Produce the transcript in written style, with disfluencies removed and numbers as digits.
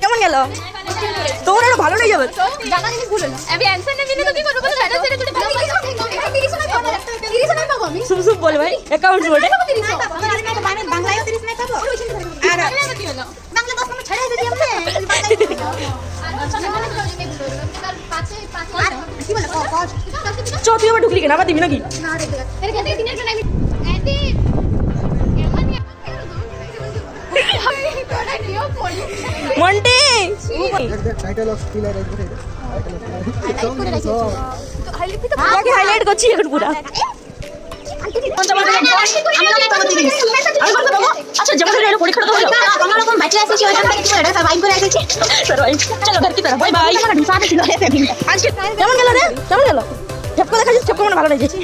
কেমন গেল? তোমার আরো ভালো লেগে যাবে। জানা জিনিস ভুলে না। আমি অ্যানসার না জেনে তো কি করব? বলো ব্যাটা ছেড়ে করে পাবো আমি। সুপ সুপ বলে ভাই অ্যাকাউন্টস বলে। বাংলায়ও 30 নাই পাবো। আর বাংলা 10 নম্বর ছাড়াই দিই আমরা। কি বলে কস? চ তুই আবার ঢুকলি কেন? আবার দিবি নাকি? না দেখতে। এর কাছে দিনের জন্য আমি এদি মন্টি টাইটেল অফ স্কিল আর তোমাকে হাইলাইট করছি এখন পুরো। আচ্ছা যেমন পরীক্ষাটা তো হলো কোনো রকম বাইরে আসেছি ওইখান থেকে তুমি এটা বাইক করে এসেছি। চলো ঘর কি তারা বাই বাই। আজকে কেমন গেল রে? কেমন গেল? ঝপকা দেখাচ্ছিস? ঝপকা মানে ভালো লেগেছে।